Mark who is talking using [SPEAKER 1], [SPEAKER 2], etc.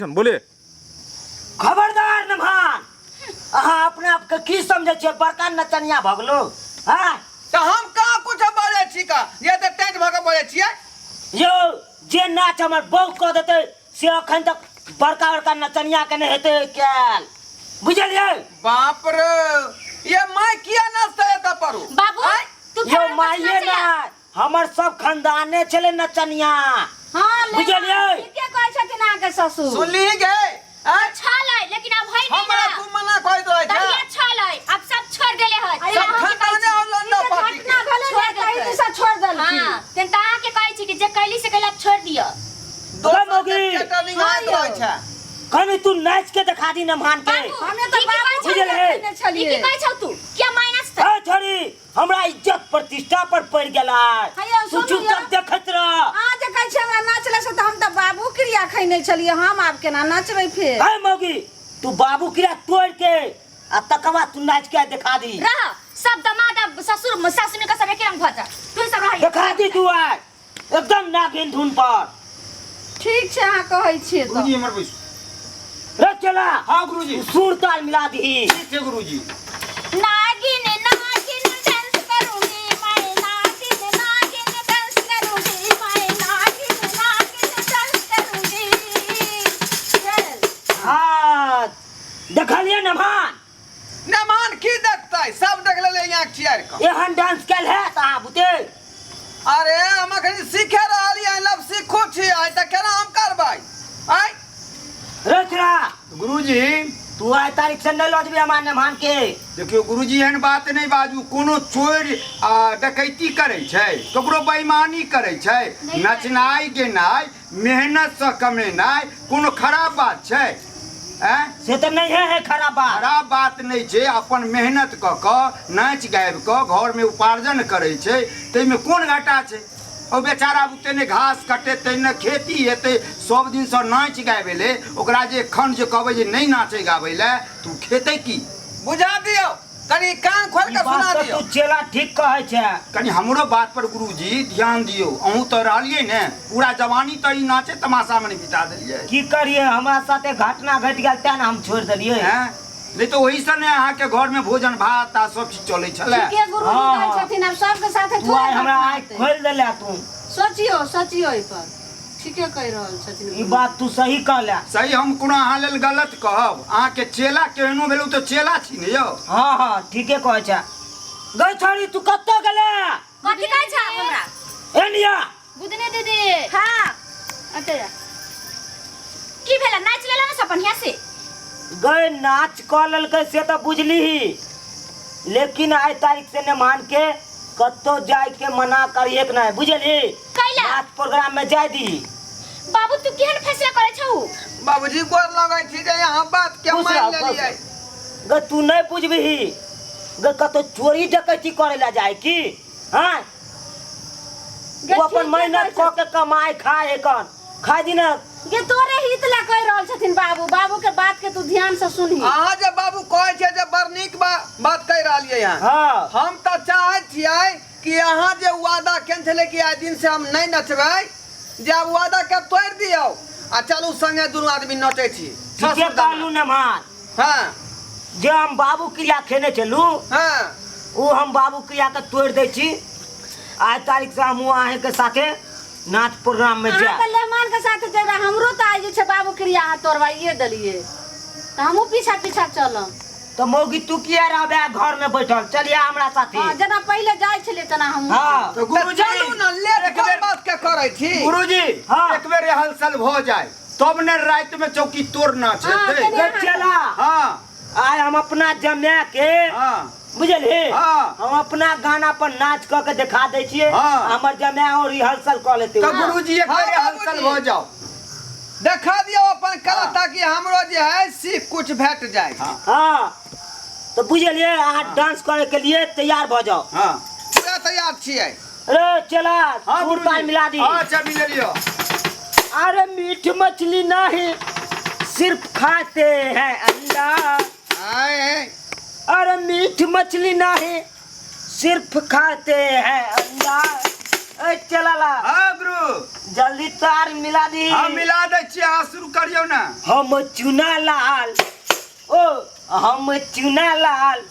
[SPEAKER 1] बोले
[SPEAKER 2] खबरदार नमान अहाँ अपने आप के की समझे छे बड़का नचनिया भगलो हां
[SPEAKER 3] तो हम कहाँ कुछ बोले छी का ये तो टेंट भगा बोले छिए
[SPEAKER 2] यो जे नाच हमर बहु क देते से अखन तक बड़का बड़का नचनिया के नहीं हेते केल बुझलिए
[SPEAKER 3] बाप रे ये माय किया नाचता है त परू
[SPEAKER 4] बाबू तू
[SPEAKER 2] यो माइये ना हमर सब खानदाने चले नचनिया
[SPEAKER 4] हां
[SPEAKER 2] बुझलिए
[SPEAKER 4] के कहै छथिन आके ससुर
[SPEAKER 3] सुनली गे
[SPEAKER 4] अच्छा लै लेकिन अब है नहीं
[SPEAKER 3] हमरा तू मना कहि दो
[SPEAKER 4] तब ये अच्छा लै अब सब छोड़ देले है
[SPEAKER 3] सब खानदाने और लंडा पार्टी
[SPEAKER 4] के सब छोड़ देल हां तेन ता के कहै छी कि जे कैली से कैला छोड़ दियो
[SPEAKER 3] दो
[SPEAKER 2] मोगी
[SPEAKER 3] कैटरिंग हाथ रहे छ
[SPEAKER 2] कनी तू नाच के दिखा दी न मान के
[SPEAKER 4] हमने तो बाबू बुझले छलिए की कहै छौ तू क्या माइनस
[SPEAKER 2] ए छोरी हमरा इज्जत प्रतिष्ठा पर पड़ गेला तू चुपचाप देखत रह
[SPEAKER 5] आ जे कहै छै हमरा नाचले से त हम त बाबू क्रिया खैने छलिए हम आब केना नाचबै फेर
[SPEAKER 2] ए मोगी तू बाबू क्रिया तोड़ के आ तकवा तू नाच के दिखा दी
[SPEAKER 4] रह सब दामाद ससुर सासुर का सब एक रंग भजा तू सब रह
[SPEAKER 2] दिखा दी तू आज एकदम नागिन धुन पर
[SPEAKER 5] ठीक छै अहाँ कहै छियै त
[SPEAKER 1] गुरुजी हमर बैस
[SPEAKER 2] रे चला
[SPEAKER 1] हाँ गुरुजी
[SPEAKER 2] सुर ताल मिला दी
[SPEAKER 1] ठीक है गुरुजी
[SPEAKER 4] नागिन नागिन डांस करूंगी मैं नागिन नागिन डांस करूंगी मैं नागिन नागिन डांस करूंगी
[SPEAKER 2] हाँ देखलिए नमान
[SPEAKER 3] नमान की देखतै सब देख ले यहाँ चियर का
[SPEAKER 2] एहन डांस कैल है ता बुते
[SPEAKER 3] अरे हम अखन सीखे रहली है लब सीखो छी आइ त केना हम करबै आइ
[SPEAKER 2] रचरा
[SPEAKER 1] गुरुजी
[SPEAKER 2] तू आइ तारीख से नहीं लौटबी हमार नमान के
[SPEAKER 1] देखियो गुरुजी एहन बात नहीं बाजू कोनो चोर डकैती करे छै ककरो बेईमानी करे छै नचनाई गेनाई मेहनत से कमेनाई कोनो खराब बात छै
[SPEAKER 2] से तो नहीं है खराब बात
[SPEAKER 1] खराब बात नहीं छै अपन मेहनत क नाच गाबि क घर में उपार्जन करे छै तै में कोन घाटा छै ओ बेचारा बुते ने घास कटेतै ने खेती हेतै सब दिन से नाच गाबे ले ओकरा जे खन जे कहबै जे नहीं नाचे गाबै ले तू खेतै की
[SPEAKER 3] बुझा दियो कनी कान खोल के सुना दियो
[SPEAKER 2] तू चेला ठीक कहै छै
[SPEAKER 1] कनी हमरो बात पर गुरुजी ध्यान दियो अहूँ तो रहलिए ने पूरा जवानी तो ई नाचे तमाशा में बिता देलिए
[SPEAKER 2] की करिए हमरा साथे घटना घट गेल तें हम छोड़ देलिए
[SPEAKER 1] हैं नहीं तो वही सने अहाँ के घर में भोजन भात आ सब चीज चले छले
[SPEAKER 5] के गुरु कहै छथिन अब सबके साथे
[SPEAKER 2] तू आइ हमरा आइ खोल देले तू
[SPEAKER 5] सोचियो ई पर ठीके कहि रहल छथिन
[SPEAKER 2] ई बात तू सही कहले
[SPEAKER 1] सही हम कोनो अहाँ लेल गलत कहब अहाँ के चेला केहनो भेलौ तो चेला छी ने यौ
[SPEAKER 2] हां हां ठीके कहै छै गई छोरी तू कत्तो गेले
[SPEAKER 4] कथि कहै छ हमरा
[SPEAKER 2] एनिया
[SPEAKER 4] बुदने दीदी हां अते की भेला नाच लेला ना सब बढ़िया से
[SPEAKER 2] गए नाच क ललकै से तो बुझली ही लेकिन आज तारीख से न मान के कत्तो जाय के मना करिए के नहीं बुझली
[SPEAKER 4] कैला
[SPEAKER 2] नाच प्रोग्राम में जाय दी
[SPEAKER 4] बाबू तू केहन फैसला करे छौ
[SPEAKER 3] बाबूजी गोर लगै छी जे यहाँ बात के मान लेलियै
[SPEAKER 2] ग तू नहीं बुझबी ग कतो चोरी डकैती करे ला जाय की हां वो अपन मेहनत क के कमाई खाए कन खाई दी ना
[SPEAKER 5] ये तोरे हित ला कहि रहल छथिन बाबू के बात के तू ध्यान से सुनही
[SPEAKER 3] अहाँ जे बाबू कहै छै जे बड़ नीक बात कहि रहलियै यहाँ
[SPEAKER 2] हां
[SPEAKER 3] हम त चाहै छियै कि अहाँ जे वादा केन छले कि आइ दिन से हम नहीं नचबै जे अब वादा के तोड़ दियौ आ चलू संगे दुनू आदमी नचै छी
[SPEAKER 2] ठीके कहलू न मान
[SPEAKER 3] हां
[SPEAKER 2] जे हम बाबू क्रिया खेने चलू
[SPEAKER 3] हां
[SPEAKER 2] वो हम बाबू क्रिया के तोड़ दे छी आज तारीख से हम आहे के साथे नाच प्रोग्राम में जा
[SPEAKER 5] अहाँ लेमान के साथे जेबा हमरो त आज छै बाबू क्रिया तोड़वाइए देलिए त हमहु पीछा पीछा चलम
[SPEAKER 2] तो मौगी तू किया रहबे घर में बैठल चलिए हमरा साथे
[SPEAKER 5] हां जना पहिले जाय छले तना हम
[SPEAKER 2] हां
[SPEAKER 1] तो
[SPEAKER 3] गुरुजी चलू न ले एक बेर बात के करै छी
[SPEAKER 1] गुरुजी
[SPEAKER 2] हाँ।
[SPEAKER 1] एक बेर हलचल भ जाए तब ने रात में चौकी तोड़ना छै
[SPEAKER 2] गे चला
[SPEAKER 1] हां
[SPEAKER 2] आय हम अपना जमे के
[SPEAKER 1] हां
[SPEAKER 2] बुझले
[SPEAKER 1] हाँ।
[SPEAKER 2] हम अपना गाना पर नाच क के दिखा दे छिए
[SPEAKER 1] हाँ।
[SPEAKER 2] हमर जमे और रिहर्सल क लेते
[SPEAKER 1] तो गुरुजी एक बेर हलचल भ जाओ
[SPEAKER 3] देखा दियो अपन कला ताकि हमरो जे है सीख कुछ भेट जाए
[SPEAKER 2] हां तो बुझलिए अहाँ डांस करे के लिए तैयार भ जाओ
[SPEAKER 1] हां
[SPEAKER 3] पूरा तैयार छियै
[SPEAKER 2] अरे चला
[SPEAKER 1] हां
[SPEAKER 2] सुर ताल मिला दी
[SPEAKER 1] हां अच्छा मिल लियो
[SPEAKER 2] अरे मीठ मछली नहीं सिर्फ खाते हैं अंडा
[SPEAKER 3] आए
[SPEAKER 2] अरे मीठ मछली नहीं सिर्फ खाते हैं अंडा ए चलाला
[SPEAKER 1] हाँ गुरु
[SPEAKER 2] जल्दी तार मिला दी।
[SPEAKER 1] हम मिला दे छियै, अहाँ शुरू करियौ ना।
[SPEAKER 2] हम चुना लाल ओ हम चुना लाल